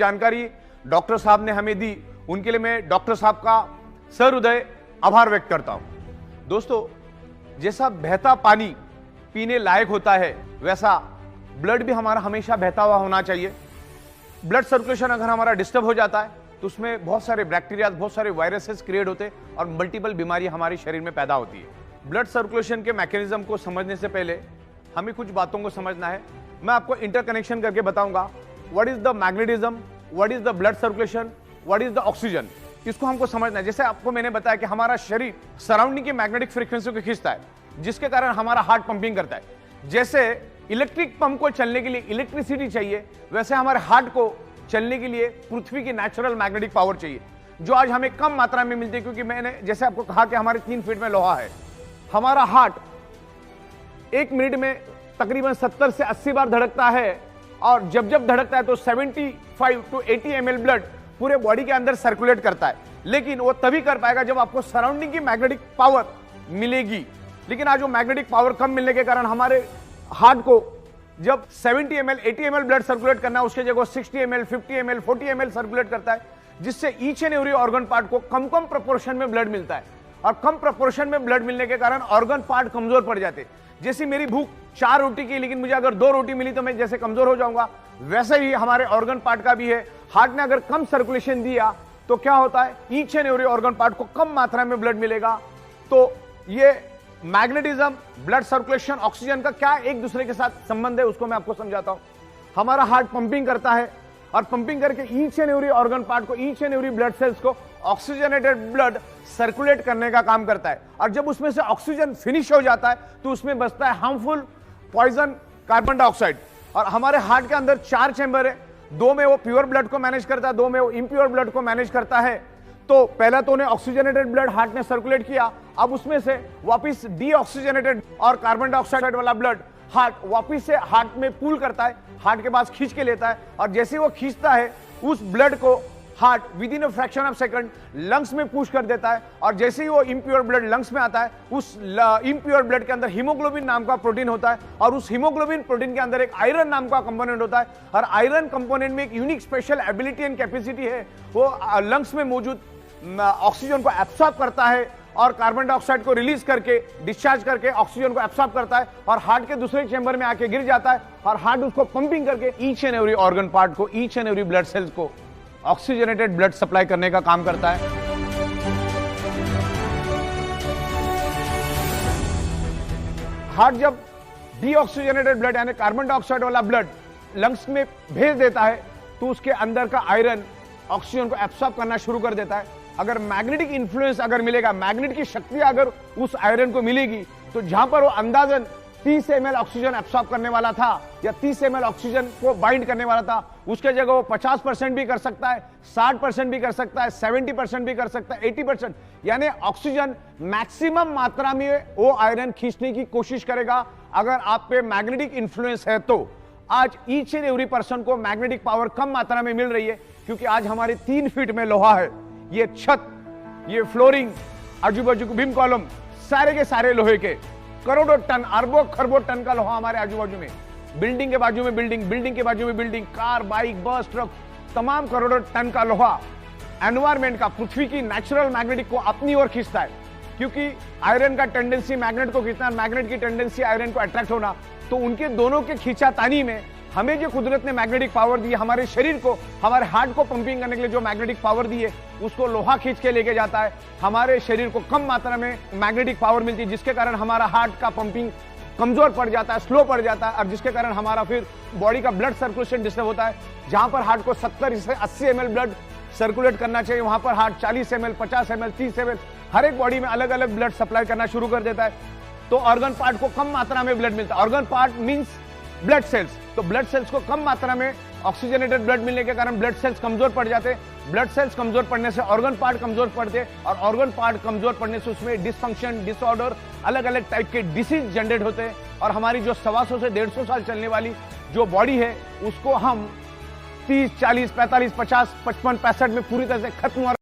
जानकारी डॉक्टर साहब ने हमें दी, उनके लिए मैं डॉक्टर साहब का सहृदय आभार व्यक्त करता हूं। दोस्तों, जैसा बहता पानी पीने लायक होता है, वैसा ब्लड भी हमारा हमेशा बहता हुआ होना चाहिए। ब्लड सर्कुलेशन अगर हमारा डिस्टर्ब हो जाता है तो उसमें बहुत सारे बैक्टीरिया, बहुत सारे वायरसेस क्रिएट होते हैं और मल्टीपल बीमारी हमारे शरीर में पैदा होती है। ब्लड सर्कुलेशन के मैकेनिज्म को समझने से पहले हमें कुछ बातों को समझना है। मैं आपको इंटरकनेक्शन करके बताऊंगा। What is the magnetism, what is the blood circulation, what is the oxygen, इसको हमको समझना है। जैसे आपको मैंने बताया कि हमारा शरीर सराउंडिंग की मैग्नेटिक फ्रीक्वेंसी को खींचता है, जिसके कारण हमारा हार्ट पंपिंग करता है। जैसे इलेक्ट्रिक पंप को चलने के लिए इलेक्ट्रिसिटी चाहिए, वैसे हमारे हार्ट को चलने के लिए पृथ्वी की नेचुरल मैग्नेटिक पावर चाहिए, जो आज हमें कम मात्रा में मिलती है। क्योंकि मैंने जैसे आपको कहा कि हमारे 3 फीट में लोहा है। हमारा हार्ट 1 मिनट में तकरीबन 70 से 80 बार धड़कता है, और जब जब धड़कता है तो 75 to 80 ml ब्लड पूरे बॉडी के अंदर सर्कुलेट करता है। लेकिन वो तभी कर पाएगा जब आपको सराउंडिंग की मैग्नेटिक पावर मिलेगी। लेकिन आज वो मैग्नेटिक पावर कम मिलने के कारण हमारे हार्ट को जब 70 ml 80 ml ब्लड सर्कुलेट करना है, उसके जगह 60 ml 50 ml 40 ml सर्कुलेट करता है, जिससे each and every organ part को कम कम प्रोपोर्शन में ब्लड मिलता है। और कम प्रोपोर्शन में ब्लड मिलने के कारण ऑर्गन पार्ट कमजोर पड़ जाते। जैसे मेरी भूख 4 रोटी की, लेकिन मुझे अगर 2 रोटी मिली तो मैं जैसे कमजोर हो जाऊंगा, वैसे ही हमारे ऑर्गन पार्ट का भी है। हार्ट ने अगर कम सर्कुलेशन दिया तो क्या होता है, each and every organ part को कम मात्रा में ब्लड मिलेगा। तो ये मैग्नेटिज्म, ब्लड सर्कुलेशन, ऑक्सीजन का क्या एक दूसरे के साथ संबंध है, उसको मैं आपको समझाता हूं। हमारा हार्ट पंपिंग करता है, और पंपिंग करके each and every organ part को, each and every blood cells को ऑक्सीजनेटेड ब्लड सर्कुलेट करने का काम करता है। और जब उसमें से ऑक्सीजन फिनिश हो जाता है तो उसमें बचता है हार्मफुल पॉइजन कार्बन डाइऑक्साइड। और हमारे हार्ट के अंदर 4 चैम्बर है, 2 में वो प्योर ब्लड को मैनेज करता है, 2 में वो इम्प्योर ब्लड को मैनेज करता है। तो पहला तो उन्हें ऑक्सीजनेटेड ब्लड हार्ट ने सर्कुलेट किया, अब उसमें से वापस डीऑक्सीजनेटेड और कार्बन डाइऑक्साइड वाला ब्लड हार्ट वापस से हार्ट में पूल करता है, हार्ट के पास खींच के लेता है। और जैसे वो खींचता है उस ब्लड को heart with in a fraction of second lungs में पुश कर देता है। और जैसे ही वो इम्प्योर ब्लड लंग्स में आता है, उस इम्प्योर ब्लड के अंदर हीमोग्लोबिन नाम का प्रोटीन होता है, और उस हीमोग्लोबिन प्रोटीन के अंदर एक आयरन नाम का कंपोनेंट होता है। और आयरन कंपोनेंट में एक unique special ability and capacity है, वो लंग्स में मौजूद ऑक्सीजन को एब्सॉर्ब करता है और कार्बन डाइऑक्साइड को रिलीज करके, डिस्चार्ज करके ऑक्सीजन को एब्सॉर्ब करता है, और हार्ट के दूसरे चैम्बर में आके गिर जाता है। और हार्ट उसको पंपिंग करके each and every organ part को, each and every blood cells को ऑक्सीजनेटेड ब्लड सप्लाई करने का काम करता है। हार्ट जब डीऑक्सीजनेटेड ब्लड यानी कार्बन डाइऑक्साइड वाला ब्लड लंग्स में भेज देता है, तो उसके अंदर का आयरन ऑक्सीजन को एब्सॉर्ब करना शुरू कर देता है। अगर मैग्नेटिक इन्फ्लुएंस अगर मिलेगा, मैग्नेट की शक्ति अगर उस आयरन को मिलेगी, तो जहां पर वो अंदाजन 30 ml ऑक्सीजन एब्सॉर्ब करने वाला था या 30 ml ऑक्सीजन को बाइंड करने वाला था, उसके जगह वो 50% भी कर सकता है, 60% भी कर सकता है, 70% भी कर सकता है, 80%। यानी ऑक्सीजन मैक्सिमम मात्रा में वो आयरन खींचने की कोशिश करेगा अगर आप पे मैग्नेटिक इन्फ्लुएंस है। तो आज ईच एंड एवरी पर्सन को मैग्नेटिक पावर कम मात्रा में मिल रही है, क्योंकि आज हमारे 3 फीट में लोहा है। ये छत, ये फ्लोरिंग, आजू बाजू के बीम कॉलम, सारे के सारे लोहे के, करोड़ों टन, अरबों खरबों टन का लोहा हमारे आजू बाजू में, बिल्डिंग के बाजू में बिल्डिंग, बिल्डिंग के बाजू में बिल्डिंग, कार, बाइक, बस, ट्रक, तमाम करोड़ों टन का लोहा एनवायरमेंट का, पृथ्वी की नेचुरल मैग्नेटिक को अपनी ओर खींचता है। क्योंकि आयरन का टेंडेंसी मैग्नेट को खींचना, मैग्नेट की टेंडेंसी आयरन को अट्रैक्ट होना। तो उनके दोनों के खींचातानी में हमें जो कुदरत ने मैग्नेटिक पावर दी है, हमारे शरीर को, हमारे हार्ट को पंपिंग करने के लिए जो मैग्नेटिक पावर दी है, उसको लोहा खींच के लेके जाता है। हमारे शरीर को कम मात्रा में मैग्नेटिक पावर मिलती है, जिसके कारण हमारा हार्ट का पंपिंग कमजोर पड़ जाता है, स्लो पड़ जाता है, और जिसके कारण हमारा फिर बॉडी का ब्लड सर्कुलेशन डिस्टर्ब होता है। जहां पर हार्ट को 70 से 80 ml ब्लड सर्कुलेट करना चाहिए, वहां पर हार्ट 40 ml, 50 ml, 30 ml हर एक बॉडी में अलग अलग ब्लड सप्लाई करना शुरू कर देता है। तो ऑर्गन पार्ट को कम मात्रा में ब्लड मिलता है। Organ part means blood cells. तो ब्लड सेल्स को कम मात्रा में ऑक्सीजनेटेड ब्लड मिलने के कारण ब्लड सेल्स कमजोर पड़ जाते। ब्लड सेल्स कमजोर पड़ने से ऑर्गन पार्ट कमजोर पड़ते, और ऑर्गन पार्ट कमजोर पड़ने से उसमें डिसफंक्शन, डिसऑर्डर, अलग अलग टाइप के डिसीज जनरेट होते हैं। और हमारी जो 125 से 150 साल चलने वाली जो बॉडी है, उसको हम 30, 40, 45, 50, 55, 65 में पूरी तरह से खत्म